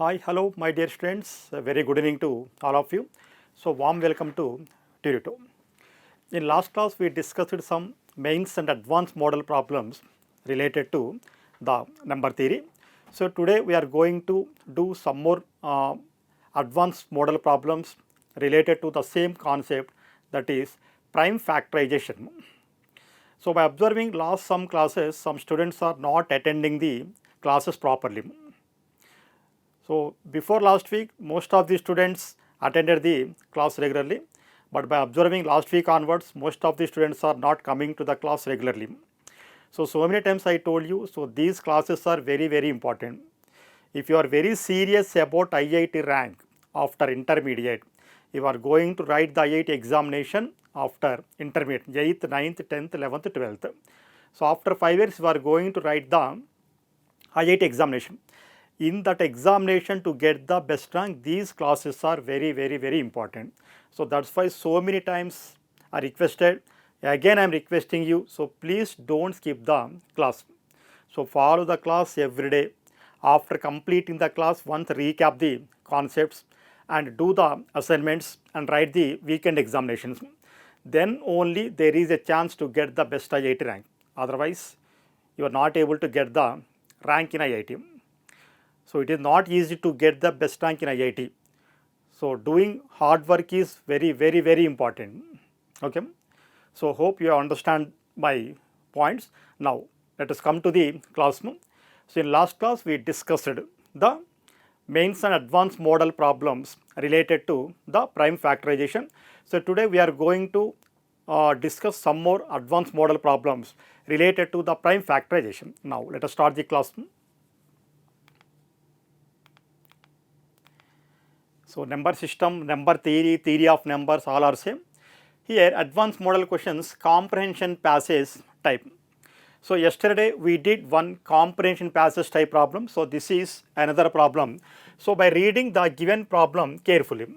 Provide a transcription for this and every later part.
Hi, hello, my dear students. A very good evening to all of you. So, warm welcome to Turito. In last class, we discussed some mains and advanced model problems related to the number theory. So, today we are going to do some more advanced model problems related to the same concept, that is prime factorization. So, by observing last some classes, some students are not attending the classes properly. So, before last week, most of the students attended the class regularly, but by observing last week onwards, most of the students are not coming to the class regularly. So many times I told you, so these classes are very important. If you are very serious about IIT rank after intermediate, you are going to write the IIT examination after intermediate, 8th, 9th, 10th, 11th, 12th. So, after 5 years, you are going to write the IIT examination. In that examination, to get the best rank, these classes are very important. So, that is why so many times I requested, again I am requesting you, so please do not skip the class. So, follow the class every day. After completing the class, once recap the concepts and do the assignments and write the weekend examinations. Then only there is a chance to get the best IIT rank. Otherwise, you are not able to get the rank in IIT. So, it is not easy to get the best rank in IIT. So, doing hard work is very important. Okay. So, hope you understand my points. Now, let us come to the classroom. So, in last class we discussed the mains and advanced model problems related to the prime factorization. So, today we are going to discuss some more advanced model problems related to the prime factorization. Now, let us start the classroom. So, number system, number theory, theory of numbers, all are same. Here advanced model questions, comprehension passage type. So, yesterday we did one comprehension passage type problem. So, this is another problem. So, by reading the given problem carefully.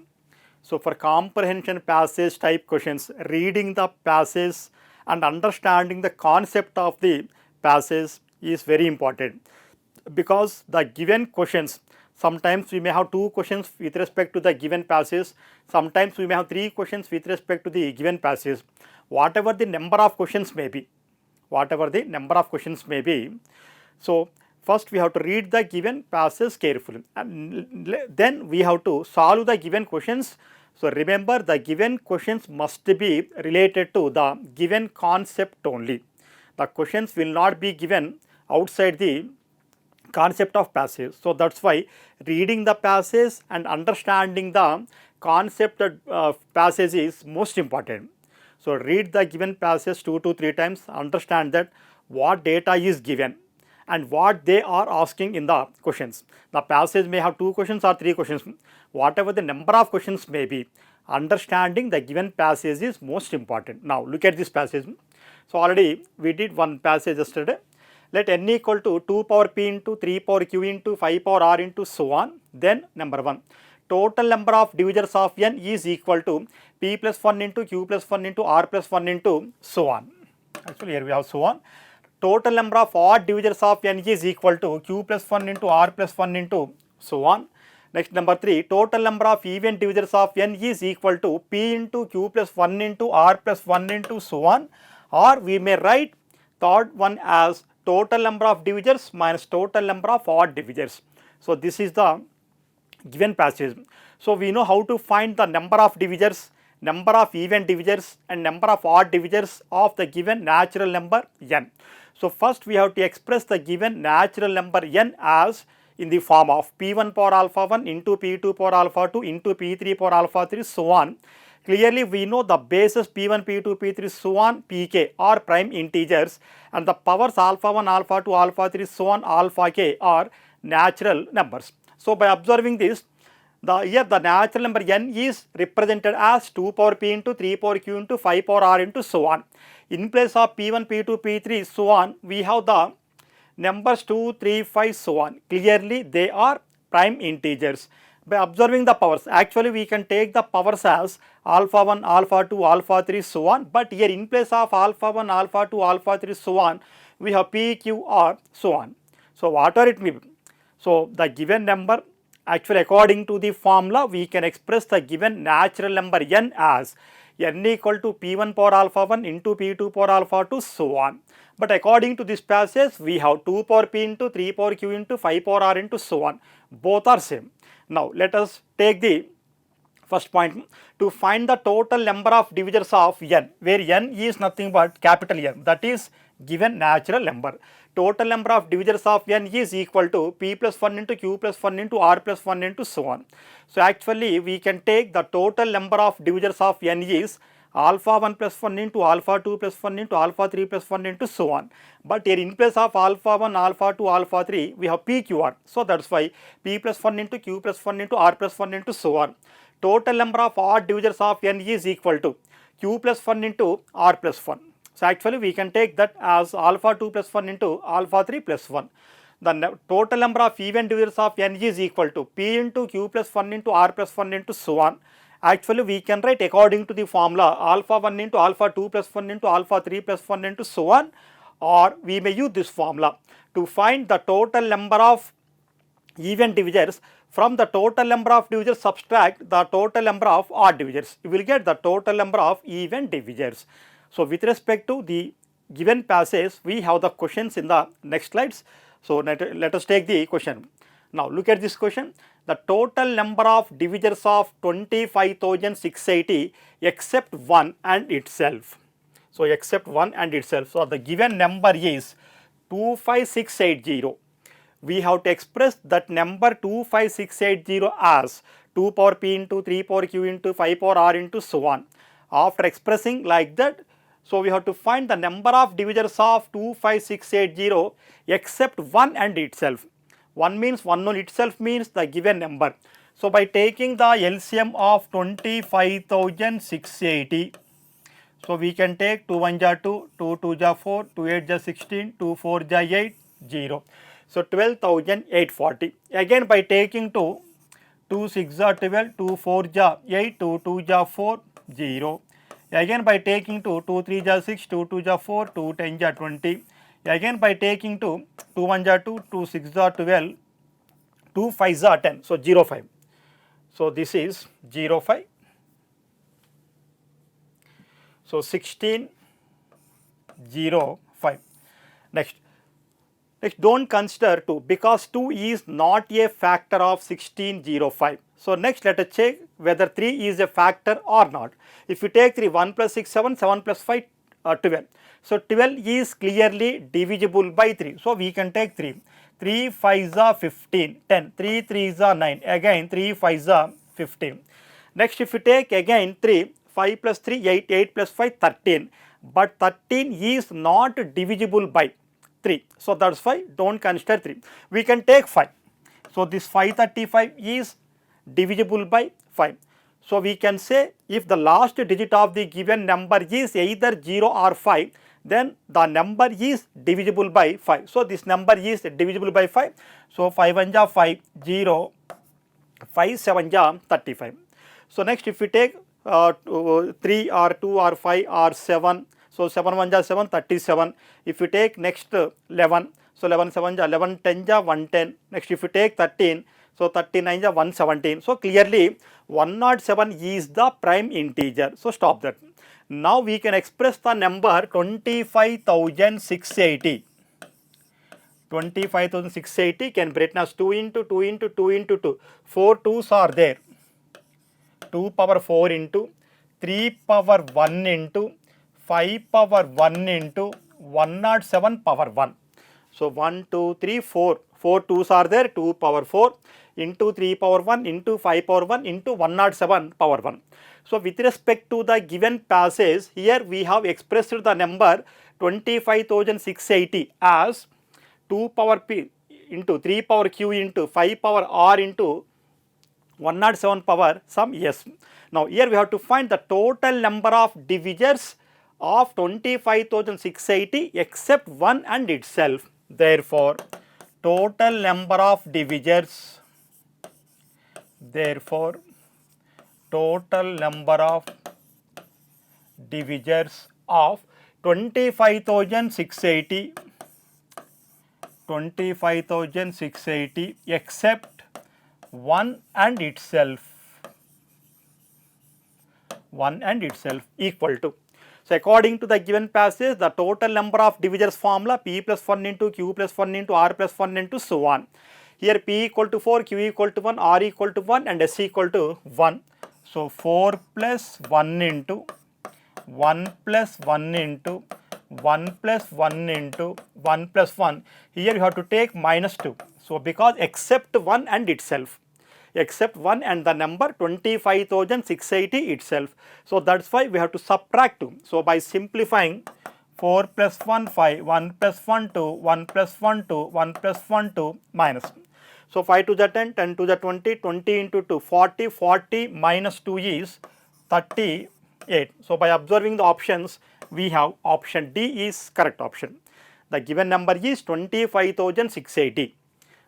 So, for comprehension passage type questions, reading the passage and understanding the concept of the passage is very important, because the given questions, sometimes we may have 2 questions with respect to the given passage, sometimes we may have 3 questions with respect to the given passage. Whatever the number of questions may be, so first we have to read the given passage carefully, and then we have to solve the given questions. So, remember, the given questions must be related to the given concept only. The questions will not be given outside the concept of passage. So, that is why reading the passage and understanding the concept of passage is most important. So, read the given passage 2 to 3 times, understand that what data is given and what they are asking in the questions. The passage may have 2 questions or 3 questions, whatever the number of questions may be, understanding the given passage is most important. Now, look at this passage. So, already we did one passage yesterday. Let n equal to 2 power p into 3 power q into 5 power r into so on. Then number 1, total number of divisors of n is equal to p plus 1 into q plus 1 into r plus 1 into so on. Actually, here we have so on. Total number of odd divisors of n is equal to q plus 1 into r plus 1 into so on. Next, number 3, total number of even divisors of n is equal to p into q plus 1 into r plus 1 into so on, or we may write third one as total number of divisors minus total number of odd divisors. So, this is the given passage. So, we know how to find the number of divisors, number of even divisors and number of odd divisors of the given natural number n. So, first we have to express the given natural number n as in the form of p1 power alpha 1 into p2 power alpha 2 into p3 power alpha 3 so on. Clearly, we know the bases p1, p2, p3 so on pk are prime integers, and the powers alpha 1, alpha 2, alpha 3 so on alpha k are natural numbers. So, by observing this, here the natural number n is represented as 2 power p into 3 power q into 5 power r into so on. In place of p1, p2, p3 so on, we have the numbers 2, 3, 5 so on. Clearly, they are prime integers. By observing the powers, actually we can take the powers as alpha 1, alpha 2, alpha 3 so on, but here in place of alpha 1, alpha 2, alpha 3 so on, we have p, q, r so on. So, whatever it may be. So, the given number Actually, according to the formula, we can express the given natural number n as n equal to p1 power alpha 1 into p2 power alpha 2, so on. But according to this passage, we have 2 power p into 3 power q into 5 power r into so on. Both are same. Now, let us take the first point, to find the total number of divisors of n, where n is nothing but capital N, that is given natural number. Total number of divisors of n is equal to p plus 1 into q plus 1 into r plus 1 into so on. So actually we can take the total number of divisors of n is alpha 1 plus 1 into alpha 2 plus 1 into alpha 3 plus 1 into so on. But here in place of alpha 1, alpha 2, alpha 3, we have PQR. So that's why p plus 1 into q plus 1 into r plus 1 into so on. Total number of odd divisors of n is equal to q plus 1 into r plus 1. So actually we can take that as alpha 2 plus 1 into alpha 3 plus 1. The total number of even divisors of n is equal to p into q plus 1 into r plus 1 into so on. Actually we can write according to the formula alpha 1 into alpha 2 plus 1 into alpha 3 plus 1 into so on, or we may use this formula to find the total number of even divisors. From the total number of divisors, subtract the total number of odd divisors. You will get the total number of even divisors. So with respect to the given passage, we have the questions in the next slides. So let us take the question. Now look at this question. The total number of divisors of 25,680 except 1 and itself. So except 1 and itself. So the given number is 25680. We have to express that number 25680 as 2 power p into 3 power q into 5 power r into so on. After expressing like that, so we have to find the number of divisors of 25680 except 1 and itself. 1 means 1 on itself means the given number. So by taking the LCM of 25,680, so we can take 2 1 ja 2, 2 2 ja 4, 2 8 ja 16, 2 4 ja 8, 0. So 12,840. Again by taking 2 6 ja 12, 2 4 ja 8, 2 2 ja 4, 0. Again by taking 2 3 ja 6, 2 2 ja 4, 2 10 ja 20. Again by taking 2 1 ja 2, 2 6 ja 12, 2 5 ja 10. So 0 5. So this is 0 5. So 16 0 5. Next don't consider 2 because 2 is not a factor of 1605. So next let us check whether 3 is a factor or not. If you take 3, 1 plus 6 7, 7 plus 5 12. So 12 is clearly divisible by 3. So we can take 3. 3 5s are 15, 10, 3 3s are 9, again 3 5s are 15. Next if you take again 3, 5 plus 3 8, 8 plus 5 13, but 13 is not divisible by 3. So that's why don't consider 3. We can take 5. So this 535 is divisible by 5. So we can say if the last digit of the given number is either 0 or 5, then the number is divisible by 5. So this number is divisible by 5. So 5 1 ja 5, 0, 5 7 ja 35. So next if we take 3 or 2 or 5 or 7, so 7 1 ja 7, 37. If you take next 11, so 11 7 ja 11, 10 ja 110. Next if you take 13, so 39 ja 117. So clearly 107 is the prime integer. So stop that. Now we can express the number 25,680. 25,680 can be written as 2 into 2 into 2 into 2. 4 2s are there. 2 power 4 into 3 power 1 into 5 power 1 into 107 power 1. So 1 2 3 4. 4 2s are there. 2 power 4 into 3 power 1 into 5 power 1 into 107 power 1. So with respect to the given passage, here we have expressed the number 25,680 as 2 power p into 3 power q into 5 power r into 107 power some s. Now here we have to find the total number of divisors of 25,680 except 1 and itself. Therefore, total number of divisors, therefore total number of divisors of 25,680 except 1 and itself equal to. So, according to the given passage, the total number of divisors formula P plus 1 into Q plus 1 into R plus 1 into so on. Here P equal to 4, Q equal to 1, R equal to 1 and S equal to 1. So, 4 plus 1 into 1 plus 1 into 1 plus 1 into 1 plus 1. Here you have to take minus 2. So, because except 1 and itself, except 1 and the number 25,680 itself. So, that is why we have to subtract 2. So, by simplifying 4 plus 1 5, 1 plus 1 2, 1 plus 1 2, 1 plus 1 2 minus. So, 5 to the 10, 10 to the 20, 20 into 2, 40, 40 minus 2 is 38. So, by observing the options, we have option D is correct option. The given number is 25,680.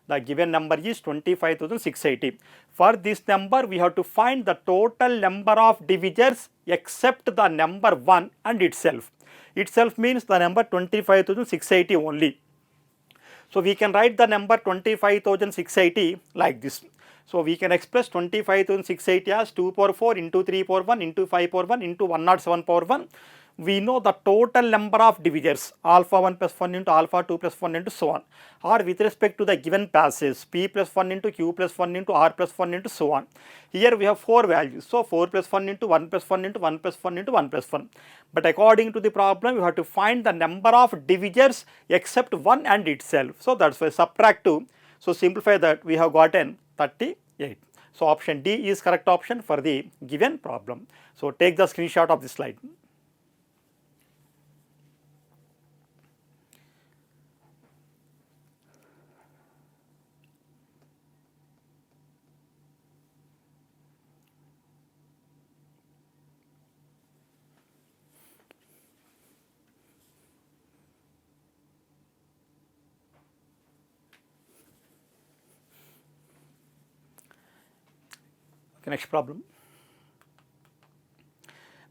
The given number is 25,680. For this number, we have to find the total number of divisors except the number 1 and itself. Itself means the number 25,680 only. So, we can write the number 25,680 like this. So, we can express 25,680 as 2 power 4 into 3 power 1 into 5 power 1 into 107 power 1. We know the total number of divisors alpha 1 plus 1 into alpha 2 plus 1 into so on, or with respect to the given passage P plus 1 into Q plus 1 into R plus 1 into so on. Here we have 4 values. So, 4 plus 1 into 1 plus 1 into 1 plus 1 into 1 plus 1. But according to the problem, you have to find the number of divisors except 1 and itself. So, that is why subtract 2. So, simplify that, we have gotten 38. So, option D is correct option for the given problem. So, take the screenshot of this slide. Next problem.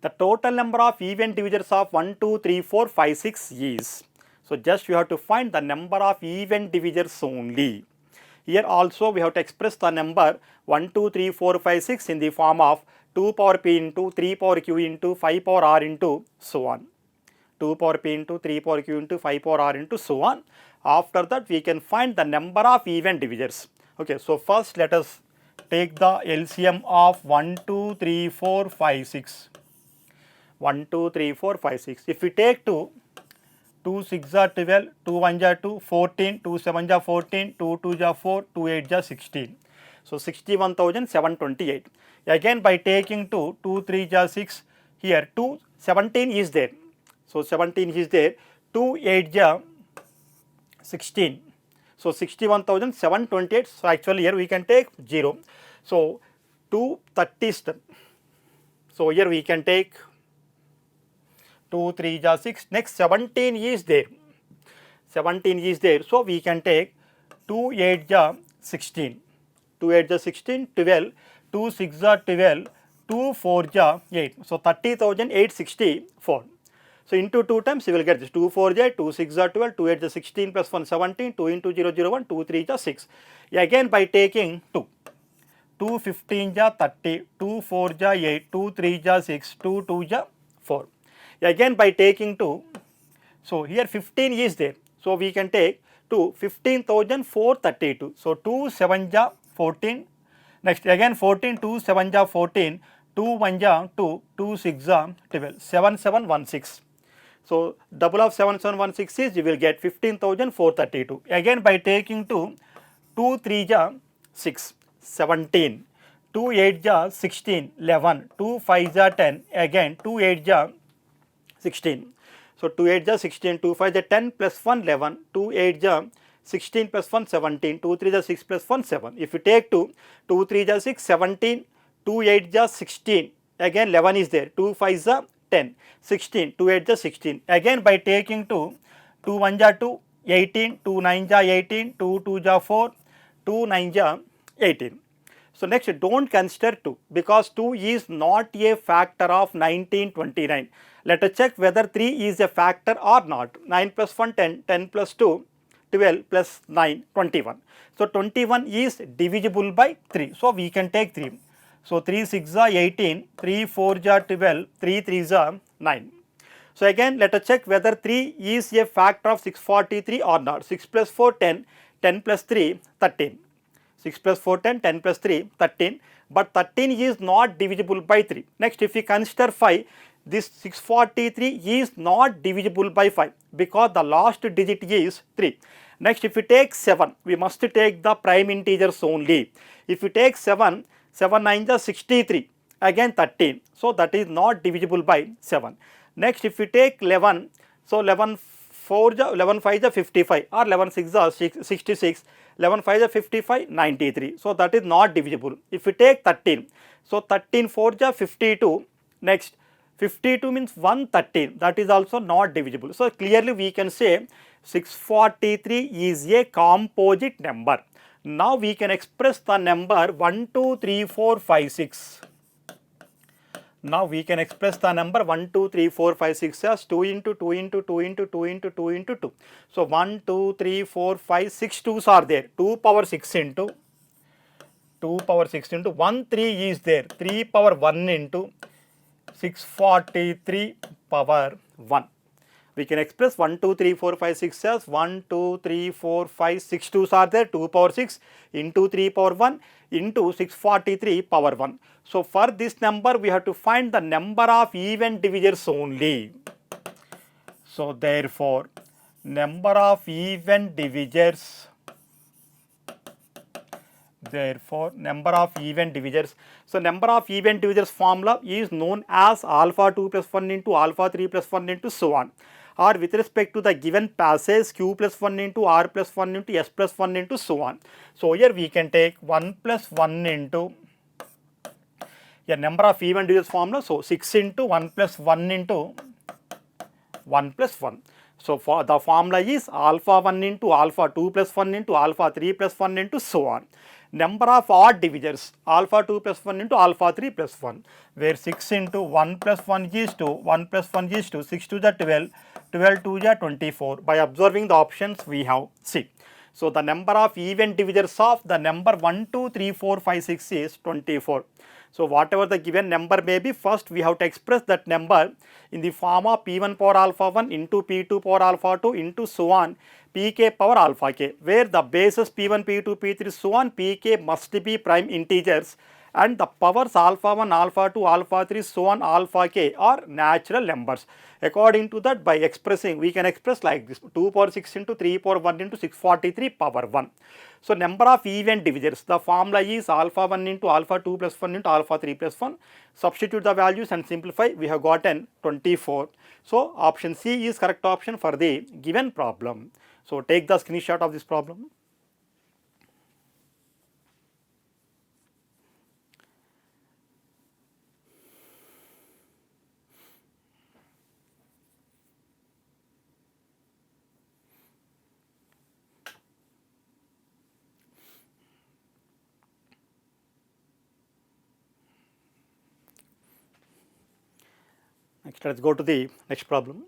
The total number of even divisors of 1, 2, 3, 4, 5, 6 is. So, just you have to find the number of even divisors only. Here also we have to express the number 1, 2, 3, 4, 5, 6 in the form of 2 power P into 3 power Q into 5 power R into so on. 2 power P into 3 power Q into 5 power R into so on. After that we can find the number of even divisors. Okay, so first let us take the LCM of 1, 2, 3, 4, 5, 6. 1, 2, 3, 4, 5, 6. If we take 2, 2 6 are 12, 2 1 are 2, 14, 2 7 are 14, 2 2 are 4, 2 8 are 16. So, 61,728. Again by taking 2, 2 3 are 6, here 2, 17 is there. So, 17 is there, 2 8 are 16. So, 61,728. So, actually here we can take 0. So, 2 30s. So, here we can take 2 3 is 6. Next 17 is there. 17 is there. So, we can take 2 8 is 16. 2 8 is 16, 12, 2 6 are 12, 2 4 is 8. So, 30,864. So, into 2 times you will get this 2 4 is 8, 2 6 are 12, 2 8 is 16 plus 1 17, 2 into 0 0 1, 2 3 is 6. Again by taking 2, 2 15 is 30, 2 4 is 8, 2 3 is 6, 2 2 is 4. Again by taking 2, so here 15 is there. So, we can take 2, 15,432. So, 2 7 is 14, next again 14, 2 7 is 14, 2 1 is 2, 2 6 is 12, 7716. So, double of 7716 is you will get 15,432. Again by taking 2, 2 3 is 6, 17, 2 8 is 16, 11, 2 5 is 10, again 2 8 is 16. So, 2 8 is 16, 2 5 is 10 plus 1 11, 2 8 is 16 plus 1 17, 2 3 is 6 plus 1 7. If you take 2, 2 3 is 6, 17, 2 8 is 16, again 11 is there, 2 5 is 10, 16, 2 8 is 16. Again by taking 2, 2 1 is 2, 18, 2 9 is 18, 2 2 is 4, 2 9 is 18. So, next do not consider 2 because 2 is not a factor of 1929. Let us check whether 3 is a factor or not. 9 plus 1 10, 10 plus 2 12 plus 9, 21. So 21 is divisible by 3. So we can take 3. So 3 6 are 18, 3 4 are 12, 3 3 are 9. So again let us check whether 3 is a factor of 643 or not. 6 plus 4 10, 10 plus 3 13. 6 plus 4 10, 10 plus 3 13, but 13 is not divisible by 3. Next, if we consider 5, this 643 is not divisible by 5 because the last digit is 3. Next, if we take 7, we must take the prime integers only. If we take 7, 7 9 is 63, again 13, so that is not divisible by 7. Next, if we take 11, so 11 4 is 11 5 is 55 or 11 6 is 66, 11 5 is 55, 93, so that is not divisible. If we take 13, so 13 4 is 52, next 52 means 113, that is also not divisible. So clearly we can say 643 is a composite number. Now we can express the number 1 2 3 4 5 6. Now we can express the number 1 2 3 4 5 6 as 2 into 2 into 2 into 2 into 2 into 2. So 1 2 3 4 5 6 2's are there. 2 power 6 into 2 power 6 into 1 3 is there. 3 power 1 into 643 power 1. We can express 1 2 3 4 5 6 as 1 2 3 4 5 6 2's are there. 2 power 6 into 3 power 1 into 643 power 1. So for this number we have to find the number of even divisors only. So therefore number of even divisors, number of even divisors. So number of even divisors formula is known as alpha 2 plus 1 into alpha 3 plus 1 into so on, or with respect to the given passage q plus 1 into r plus 1 into s plus 1 into so on. So here we can take 1 plus 1 into a number of even divisors formula. So 6 into 1 plus 1 into 1 plus 1. So for the formula is alpha 1 into alpha 2 plus 1 into alpha 3 plus 1 into so on. Number of odd divisors alpha 2 plus 1 into alpha 3 plus 1, where 6 into 1 plus 1 is 2, 1 plus 1 is 2, 6 to the 12, 12 to the 24. By observing the options we have C. So the number of even divisors of the number 1 2 3 4 5 6 is 24. So whatever the given number may be, first we have to express that number in the form of p1 power alpha 1 into p2 power alpha 2 into so on pk power alpha k, where the bases p1 p2 p3 so on pk must be prime integers and the powers alpha 1 alpha 2 alpha 3 so on alpha k are natural numbers. According to that, by expressing, we can express like this: 2 power 6 into 3 power 1 into 643 power 1. So number of even divisors, the formula is alpha 1 into alpha 2 plus 1 into alpha 3 plus 1. Substitute the values and simplify, we have gotten 24. So option C is correct option for the given problem. So take the screenshot of this problem. Next, let's go to the next problem.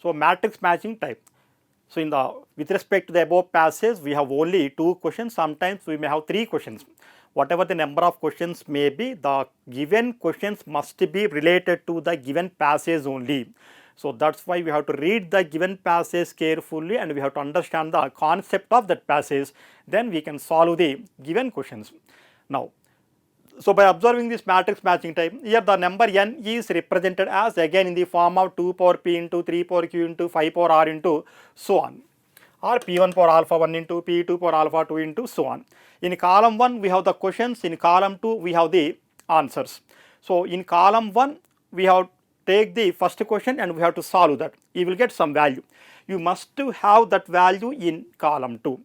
So matrix matching type. So in the with respect to the above passage, we have only 2 questions. Sometimes we may have 3 questions. Whatever the number of questions may be, the given questions must be related to the given passage only. So that's why we have to read the given passage carefully and we have to understand the concept of that passage. Then we can solve the given questions. Now, so by observing this matrix matching type, here the number n is represented as again in the form of 2 power p into 3 power q into 5 power r into so on, or p1 power alpha 1 into p2 power alpha 2 into so on. In column 1 we have the questions, in column 2 we have the answers. So in column 1 we have take the first question and we have to solve that. You will get some value. You must have that value in column 2.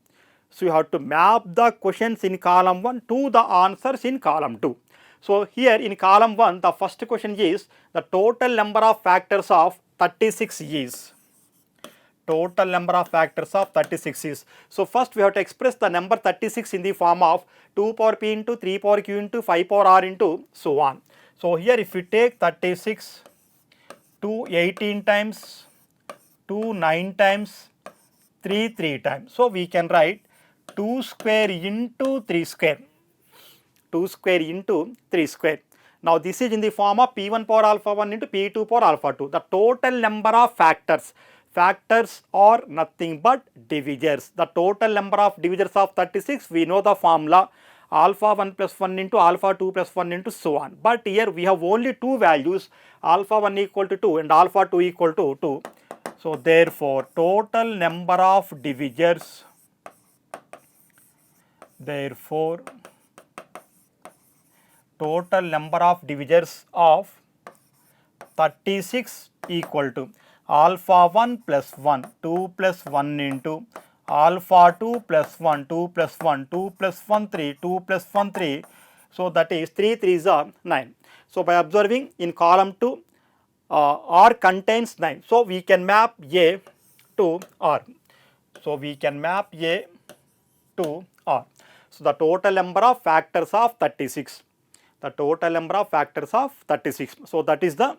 So you have to map the questions in column 1 to the answers in column 2. So here in column 1, the first question is the total number of factors of 36 is. Total number of factors of 36 is. So first we have to express the number 36 in the form of 2 power p into 3 power q into 5 power r into so on. So here if we take 36 to 18 times, to 9 times, 3 times. So we can write 2 square into 3 square. 2 square into 3 square. Now this is in the form of P1 power alpha 1 into P2 power alpha 2. The total number of factors. Factors are nothing but divisors. The total number of divisors of 36, we know the formula, alpha 1 plus 1 into alpha 2 plus 1 into so on. But here we have only two values, alpha 1 equal to 2 and alpha 2 equal to 2. So therefore total number of divisors, therefore total number of divisors of 36 equal to alpha 1 plus 1, 2 plus 1 into alpha 2 plus 1, 2 plus 1, 2 plus 1, 3, 2 plus 1, 3. So that is 3 3s are 9. So by observing in column 2, R contains 9. So we can map A to R. So we can map A to R. So the total number of factors of 36. The total number of factors of 36. So that is the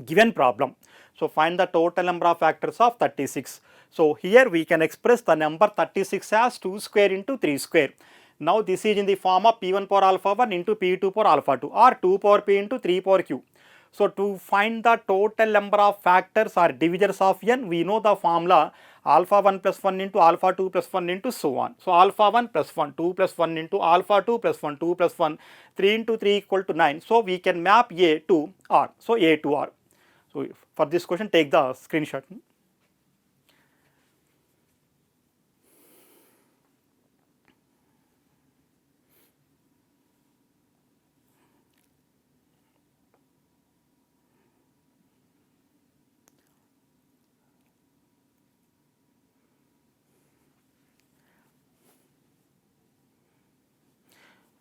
given problem. So find the total number of factors of 36. So here we can express the number 36 as 2 square into 3 square. Now this is in the form of P1 power alpha 1 into P2 power alpha 2 or 2 power P into 3 power Q. So to find the total number of factors or divisors of n, we know the formula alpha 1 plus 1 into alpha 2 plus 1 into so on. So alpha 1 plus 1, 2 plus 1 into alpha 2 plus 1, 2 plus 1, 3 into 3 equal to 9. So we can map A to R. So A to R. So for this question, take the screenshot.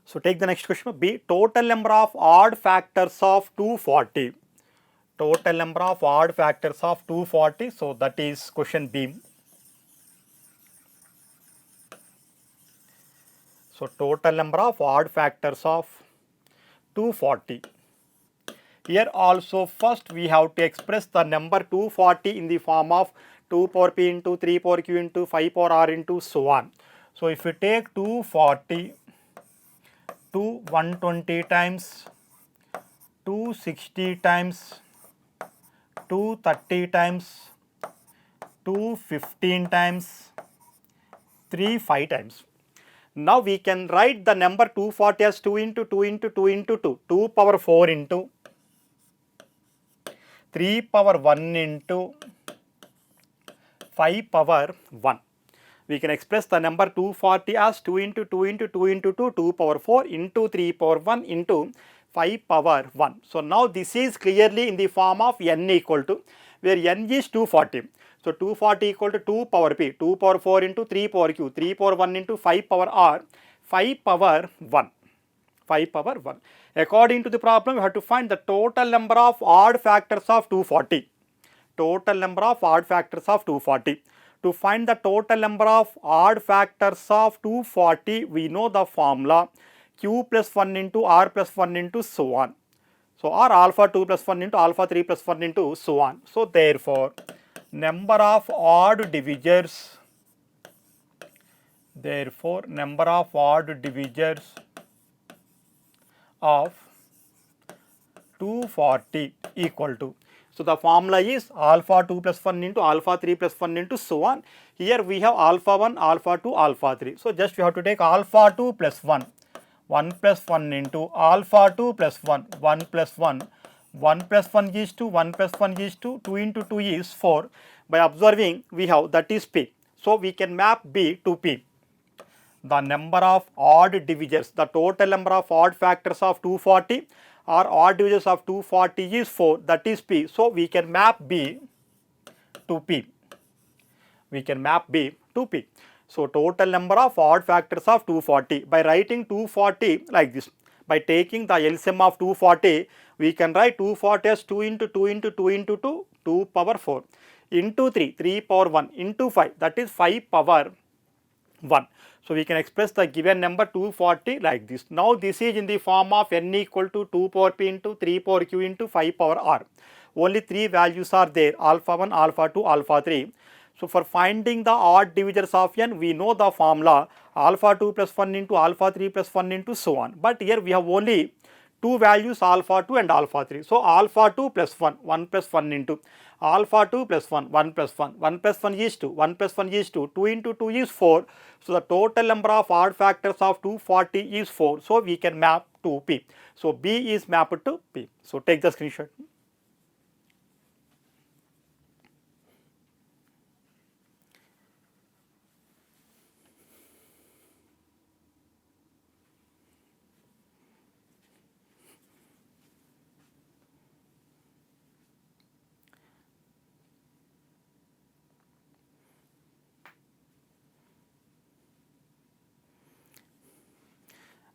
So take the next question. B, total number of odd factors of 240. Total number of odd factors of 240. So that is question B. So total number of odd factors of 240. Here also first we have to express the number 240 in the form of 2 power P into 3 power Q into 5 power R into so on. So if you take 240 to 120 times, 260 times, 230 times, 215 times, 3 5 times. Now we can write the number 240 as 2 into 2 into 2 into 2, 2 power 4 into 3 power 1 into 5 power 1. We can express the number 240 as 2 into 2 into 2 into 2, 2 power 4 into 3 power 1 into 5 power 1. So now this is clearly in the form of n equal to, where n is 240. So 240 equal to 2 power P, 2 power 4 into 3 power Q, 3 power 1 into 5 power R, 5 power 1. 5 power 1. According to the problem, we have to find the total number of odd factors of 240. Total number of odd factors of 240. To find the total number of odd factors of 240, we know the formula Q plus 1 into R plus 1 into so on. So or alpha 2 plus 1 into alpha 3 plus 1 into so on. So therefore, number of odd divisors, therefore number of odd divisors of 240 equal to. So the formula is alpha 2 plus 1 into alpha 3 plus 1 into so on. Here we have alpha 1, alpha 2, alpha 3. So just we have to take alpha 2 plus 1, 1 plus 1 into alpha 2 plus 1, 1 plus 1, 1 plus 1 is 2, 1 plus 1 is 2, 2 into 2 is 4. By observing, we have that is P. So we can map B to P. The number of odd divisors, the total number of odd factors of 240 or odd divisors of 240 is 4, that is P. So we can map B to P. We can map B to P. So total number of odd factors of 240, by writing 240 like this, by taking the LCM of 240, we can write 240 as 2 into 2 into 2 into 2, 2 power 4, into 3, 3 power 1, into 5, that is 5 power 1. So we can express the given number 240 like this. Now this is in the form of n equal to 2 power P into 3 power Q into 5 power R. Only 3 values are there, alpha 1, alpha 2, alpha 3. So for finding the odd divisors of n, we know the formula alpha 2 plus 1 into alpha 3 plus 1 into so on. But here we have only two values alpha 2 and alpha 3. So alpha 2 plus 1, 1 plus 1 into alpha 2 plus 1, 1 plus 1, 1 plus 1 is 2, 1 plus 1 is 2, 2 into 2 is 4. So the total number of odd factors of 240 is 4. So we can map to P. So B is mapped to P. So take the screenshot.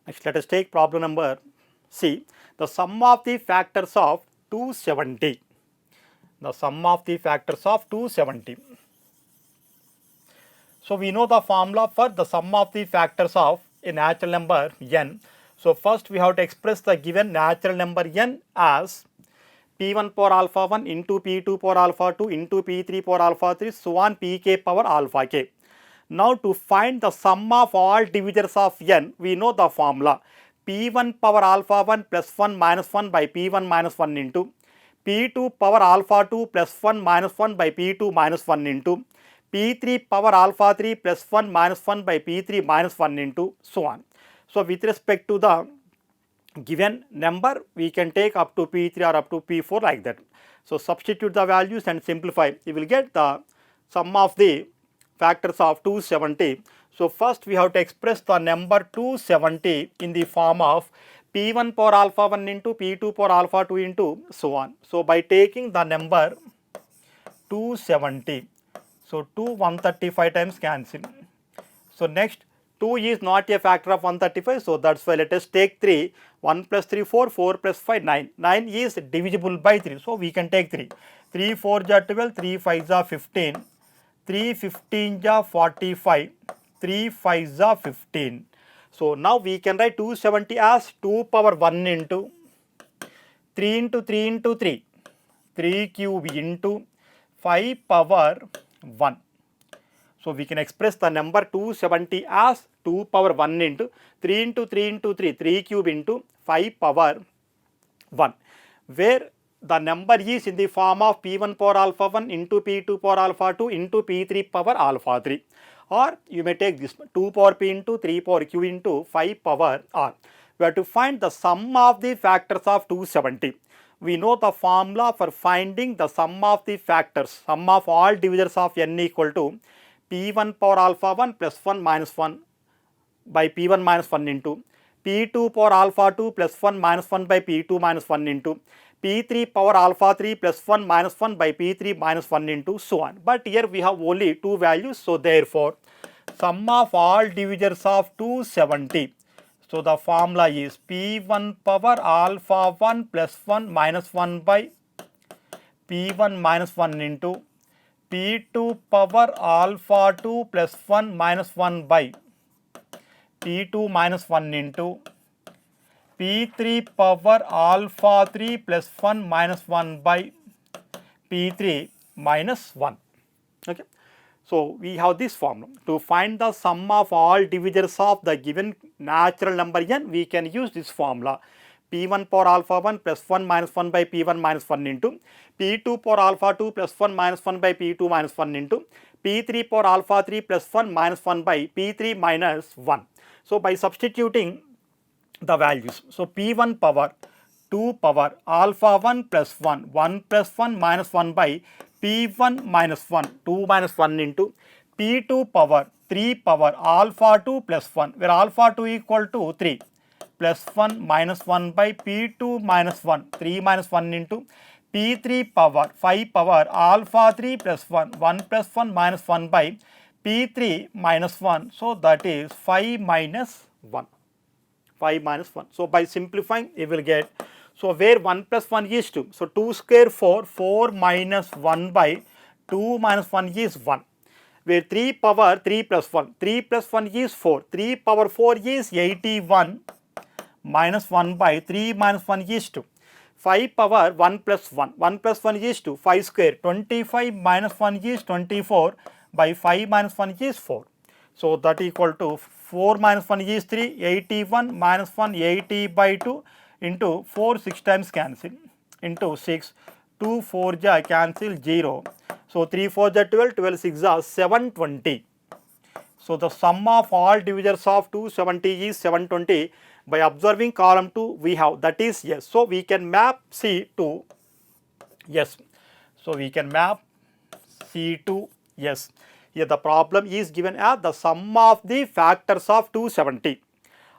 Next, let us take problem number C. The sum of the factors of 270. The sum of the factors of 270. So we know the formula for the sum of the factors of a natural number n. So first we have to express the given natural number n as p1 power alpha 1 into p2 power alpha 2 into p3 power alpha 3 so on pk power alpha k. Now to find the sum of all divisors of n, we know the formula p1 power alpha 1 plus 1 minus 1 by p1 minus 1 into p2 power alpha 2 plus 1 minus 1 by p2 minus 1 into p3 power alpha 3 plus 1 minus 1 by p3 minus 1 into so on. So with respect to the given number, we can take up to p3 or up to p4 like that. So substitute the values and simplify. You will get the sum of the factors of 270. So first we have to express the number 270 in the form of p1 power alpha 1 into p2 power alpha 2 into so on. So by taking the number 270, so 2 135 times cancel. So next 2 is not a factor of 135, so that's why let us take 3. 1 plus 3 4, 4 plus 5 9. 9 is divisible by 3, so we can take 3. 3 4 ja 12, 3 5 ja 15. 3 15 ja 45, 3 5 ja 15. So now we can write 270 as 2 power 1 into 3 into 3 into 3, 3 cube into 5 power 1. So we can express the number 270 as 2 power 1 into 3 into 3 into 3, 3 cube into 5 power 1, where the number is in the form of p1 power alpha 1 into p2 power alpha 2 into p3 power alpha 3, or you may take this 2 power p into 3 power q into 5 power r. We have to find the sum of the factors of 270. We know the formula for finding the sum of the factors, sum of all divisors of n equal to p1 power alpha 1 plus 1 minus 1 by p1 minus 1 into p2 power alpha 2 plus 1 minus 1 by p2 minus 1 into p3 power alpha 3 plus 1 minus 1 by p3 minus 1 into so on. But here we have only two values, so therefore sum of all divisors of 270. So the formula is p1 power alpha 1 plus 1 minus 1 by p1 minus 1 into p2 power alpha 2 plus 1 minus 1 by p2 minus 1 into p3 power alpha 3 plus 1 minus 1 by p3 minus 1. Okay. So we have this formula. To find the sum of all divisors of the given natural number n, we can use this formula p1 power alpha 1 plus 1 minus 1 by p1 minus 1 into p2 power alpha 2 plus 1 minus 1 by p2 minus 1 into p3 power alpha 3 plus 1 minus 1 by p3 minus 1. So by substituting the values, so p1 power 2 power alpha 1 plus 1, 1 plus 1 minus 1 by p1 minus 1, 2 minus 1 into p2 power 3 power alpha 2 plus 1, where alpha 2 equal to 3 plus 1 minus 1 by p2 minus 1, 3 minus 1 into p3 power 5 power alpha 3 plus 1, 1 plus 1 minus 1 by p3 minus 1. So that is 5 minus 1. 5 minus 1. So by simplifying, you will get, so where 1 plus 1 is 2. So 2 square 4, 4 minus 1 by 2 minus 1 is 1. Where 3 power 3 plus 1, 3 plus 1 is 4, 3 power 4 is 81 minus 1 by 3 minus 1 is 2. 5 power 1 plus 1. 1 plus 1 is 2. 5 square. 25 minus 1 is 24 by 5 minus 1 is 4. So that equal to 4 minus 1 is 3. 81 minus 1 80 by 2 into 4 6 times cancel into 6. 2 4 ja cancel 0. So 3 4 ja 12. 12 6 ja 720. So the sum of all divisors of 270 is 720. By observing column 2 we have, that is yes. So we can map C to yes. So we can map C to yes. Here the problem is given as the sum of the factors of 270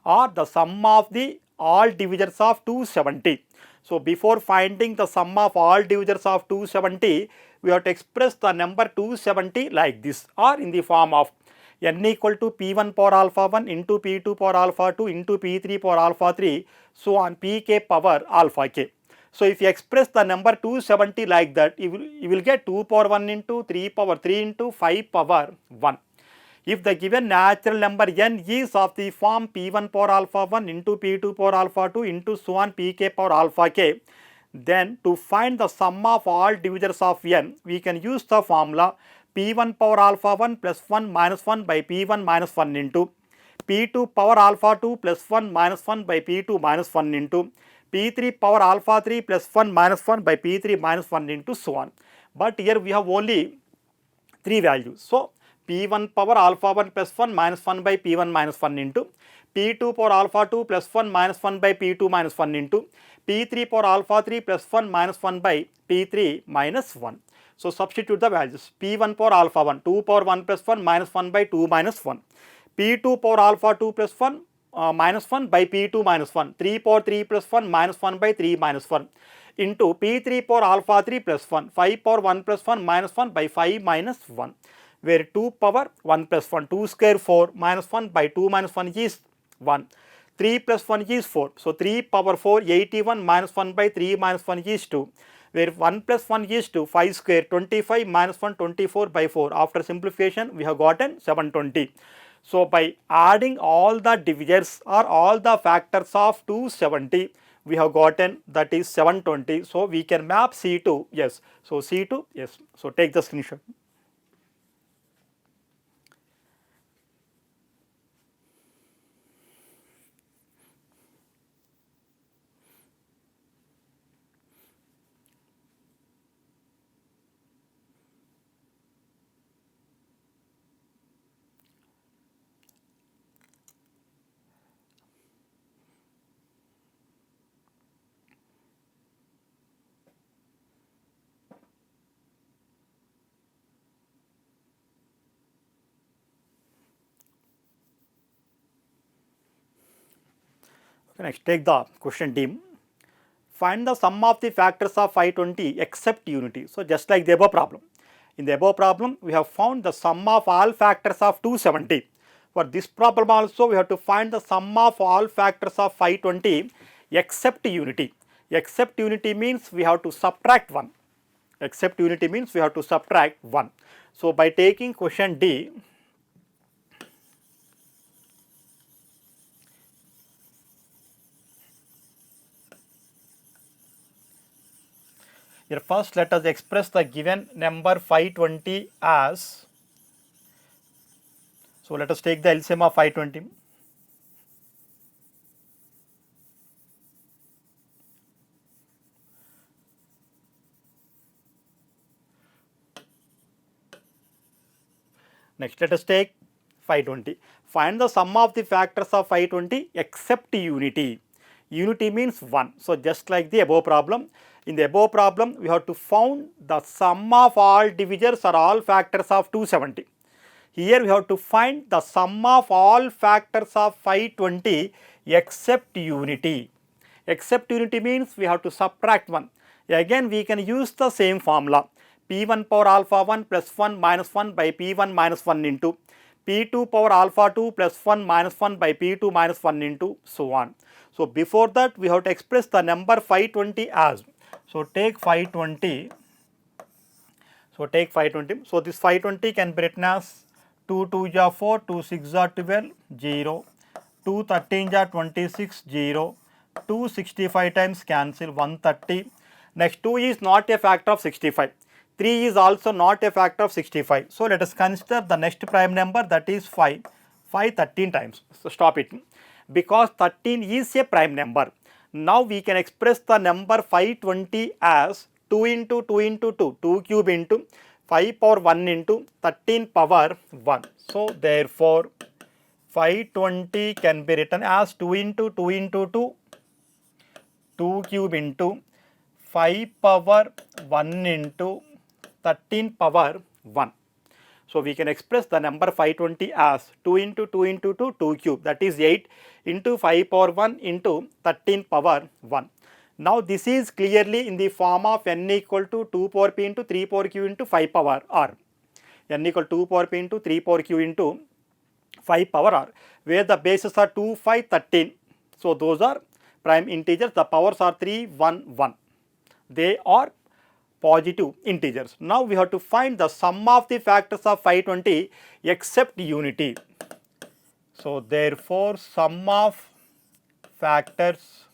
or the sum of the all divisors of 270. So before finding the sum of all divisors of 270, we have to express the number 270 like this, or in the form of n equal to p1 power alpha 1 into p2 power alpha 2 into p3 power alpha 3, so on pk power alpha k. So if you express the number 270 like that, you will get 2 power 1 into 3 power 3 into 5 power 1. If the given natural number n is of the form p1 power alpha 1 into p2 power alpha 2 into so on pk power alpha k, then to find the sum of all divisors of n, we can use the formula p1 power alpha 1 plus 1 minus 1 by p1 minus 1 into p2 power alpha 2 plus 1 minus 1 by p2 minus 1 into p3 power alpha 3 plus 1 minus 1 by p3 minus 1 into so on. But here we have only 3 values. So p1 power alpha 1 plus 1 minus 1 by p1 minus 1 into p2 power alpha 2 plus 1 minus 1 by p2 minus 1 into p3 power alpha 3 plus 1 minus 1 by p3 minus 1. So substitute the values. P1 power alpha 1, 2 power 1 plus 1 minus 1 by 2 minus 1. P2 power alpha 2 plus 1 minus 1 by P2 minus 1. 3 power 3 plus 1 minus 1 by 3 minus 1 into P3 power alpha 3 plus 1. 5 power 1 plus 1 minus 1 by 5 minus 1. Where 2 power 1 plus 1, 2 square 4 minus 1 by 2 minus 1 is 1. 3 plus 1 is 4. So 3 power 4, 81 minus 1 by 3 minus 1 is 2. Where 1 plus 1 is 2, 5 square, 25 minus 1, 24 by 4. After simplification, we have gotten 720. So by adding all the divisors or all the factors of 270, we have gotten that is 720. So we can map C to yes. So C to yes. So take the screenshot. Next, take the question D. Find the sum of the factors of 520 except unity. So just like the above problem. In the above problem, we have found the sum of all factors of 270. For this problem also, we have to find the sum of all factors of 520 except unity. Except unity means we have to subtract 1. Except unity means we have to subtract 1. So by taking question D, here first let us express the given number 520 as, so let us take the LCM of 520. Next let us take 520. Find the sum of the factors of 520 except unity. Unity means 1. So just like the above problem. In the above problem, we have to find the sum of all divisors or all factors of 270. Here we have to find the sum of all factors of 520 except unity. Except unity means we have to subtract 1. Again we can use the same formula. P1 power alpha 1 plus 1 minus 1 by P1 minus 1 into P2 power alpha 2 plus 1 minus 1 by P2 minus 1 into so on. So before that we have to express the number 520 as. So take 520. So take 520. So this 520 can be written as 2 2 ja 4, 2 6 ja 12, 0, 2 13 ja 26, 0, 265 times cancel 130. Next 2 is not a factor of 65. 3 is also not a factor of 65. So let us consider the next prime number, that is 5. 5 13 times. So stop it. Because 13 is a prime number. Now we can express the number 520 as 2 into 2 into 2, 2 cube into 5 power 1 into 13 power 1. So therefore 520 can be written as 2 into 2 into 2, 2 cube into 5 power 1 into 13 power 1. So we can express the number 520 as 2 into 2 into 2, 2 cube, that is 8 into 5 power 1 into 13 power 1. Now this is clearly in the form of n equal to 2 power p into 3 power q into 5 power r. N equal to 2 power p into 3 power q into 5 power r, where the bases are 2, 5, 13. So those are prime integers, the powers are 3, 1, 1. They are positive integers. Now we have to find the sum of the factors of 520 except unity. So therefore sum of factors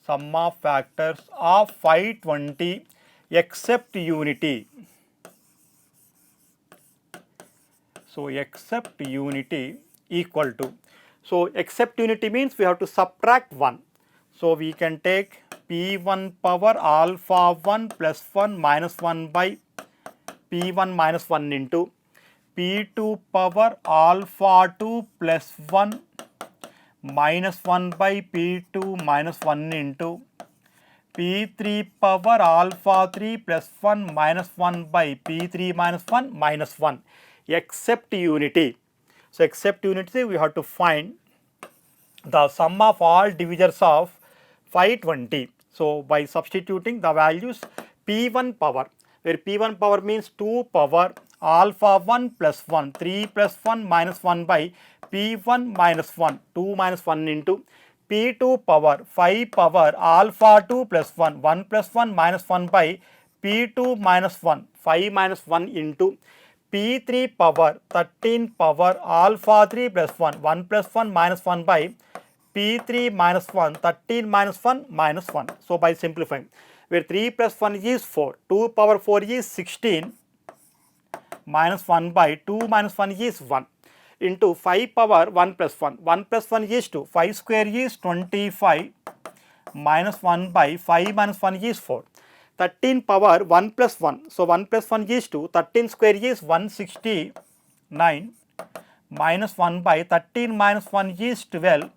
of 520 except unity. So except unity equal to, so except unity means we have to subtract 1. So we can take p1 power alpha 1 plus 1 minus 1 by p1 minus 1 into p2 power alpha 2 plus 1 minus 1 by p2 minus 1 into p3 power alpha 3 plus 1 minus 1 by p3 minus 1 minus 1 except unity. So except unity we have to find the sum of all divisors of 520. So by substituting the values p1 power, where p1 power means 2 power alpha 1 plus 1, 3 plus 1 minus 1 by p1 minus 1, 2 minus 1 into p2 power 5 power alpha 2 plus 1, 1 plus 1 minus 1 by p2 minus 1, 5 minus 1 into p3 power 13 power alpha 3 plus 1, 1 plus 1 minus 1 by p3 minus 1, 13 minus 1 minus 1. So by simplifying, where 3 plus 1 is 4, 2 power 4 is 16 minus 1 by 2 minus 1 is 1 into 5 power 1 plus 1, 1 plus 1 is 2, 5 square is 25 minus 1 by 5 minus 1 is 4. 13 power 1 plus 1, so 1 plus 1 is 2, 13 square is 169 minus 1 by 13 minus 1 is 12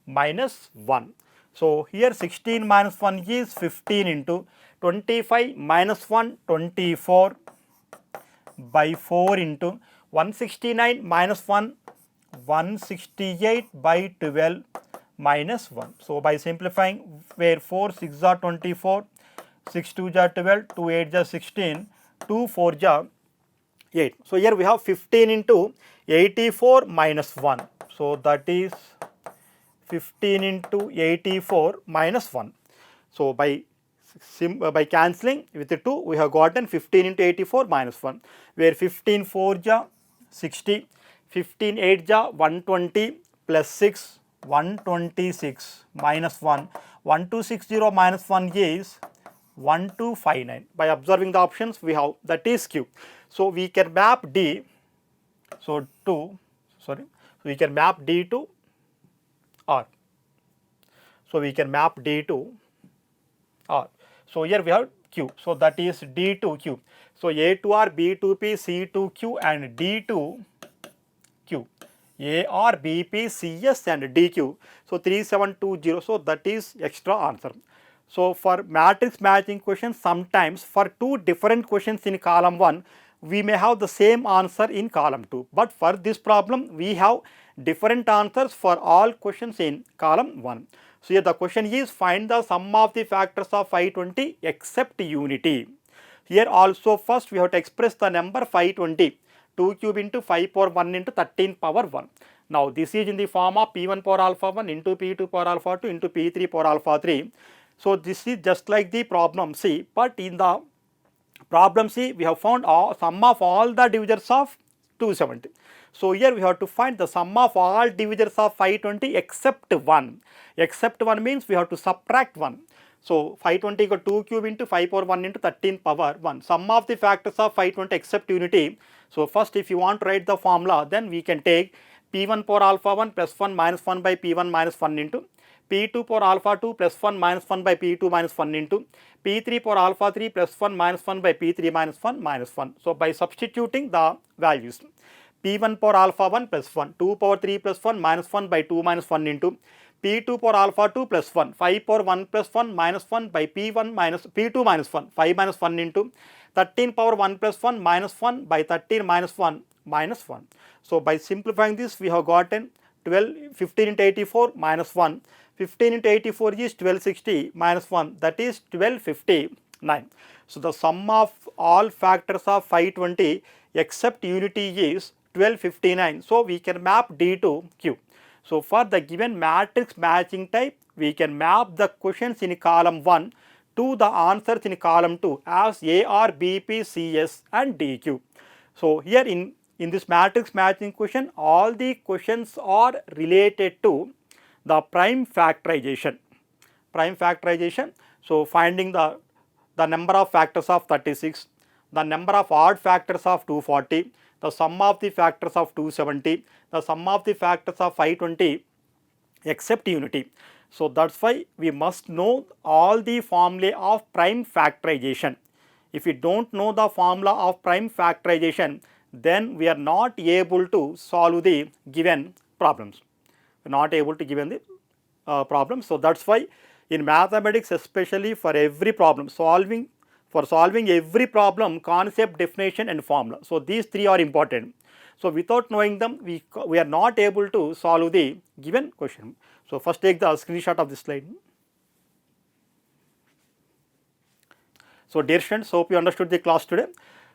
minus 1. So here 16 minus 1 is 15 into 25 minus 1 24 by 4 into 169 minus 1 168 by 12 minus 1. So by simplifying, where 4 6 are 24, 6 2 are 12, 2 8 are 16, 2 4 are 8. So here we have 15 into 84 minus 1. So that is 15 into 84 minus 1. So by cancelling with the 2, we have gotten 15 into 84 minus 1, where 15 4 ja 60, 15 8 ja 120 plus 6 126 minus 1, 1260 minus 1 is 1259. By observing the options we have, that is Q. So we can map D, we can map D to R. So we can map D to R. So here we have Q. So that is D to Q. So A to R, B to P, C to Q and D to Q. A R, B P, C S and D Q. So 3720. So that is extra answer. So for matrix matching questions, sometimes for two different questions in column 1, we may have the same answer in column 2. But for this problem, we have different answers for all questions in column 1. So here the question is, find the sum of the factors of 520 except unity. Here also first we have to express the number 520, 2 cube into 5 power 1 into 13 power 1. Now this is in the form of p1 power alpha 1 into p2 power alpha 2 into p3 power alpha 3. So this is just like the problem C, but in the problem C we have found sum of all the divisors of 270. So here we have to find the sum of all divisors of 520 except 1. Except 1 means we have to subtract 1. So 520 equal 2 cube into 5 power 1 into 13 power 1. Sum of the factors of 520 except unity. So first, if you want to write the formula, then we can take P1 power alpha 1 plus 1 minus 1 by P1 minus 1 into P2 power alpha 2 plus 1 minus 1 by P2 minus 1 into P3 power alpha 3 plus 1 minus 1 by P3 minus 1 minus 1. So by substituting the values, P1 power alpha 1 plus 1, 2 power 3 plus 1 minus 1 by 2 minus 1 into P2 power alpha 2 plus 1, 5 power 1 plus 1 minus 1 by P1 minus P2 minus 1, 5 minus 1 into 13 power 1 plus 1 minus 1 by 13 minus 1 minus 1. So by simplifying this, we have gotten 15 into 84 minus 1. 15 into 84 is 1260 minus 1, that is 1259. So the sum of all factors of 520 except unity is 1259. So we can map D to Q. So for the given matrix matching type, we can map the questions in column 1 to the answers in column 2 as A, R, B, P, C, S and D, Q. So here in this matrix matching question, all the questions are related to the prime factorization. Prime factorization. So finding the number of factors of 36, the number of odd factors of 240, the sum of the factors of 270, the sum of the factors of 520 except unity. So that's why we must know all the formulae of prime factorization. If we don't know the formula of prime factorization, then we are not able to solve the given problems. We are not able to given the problems. So that's why in mathematics, especially for every problem, solving every problem, concept, definition and formula. So these three are important. So without knowing them, we are not able to solve the given question. So first take the screenshot of this slide. So dear students, hope you understood the class today.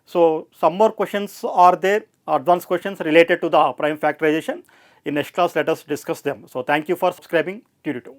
So some more questions are there, advanced questions related to the prime factorization. In next class, let us discuss them. So thank you for subscribing Tutor2.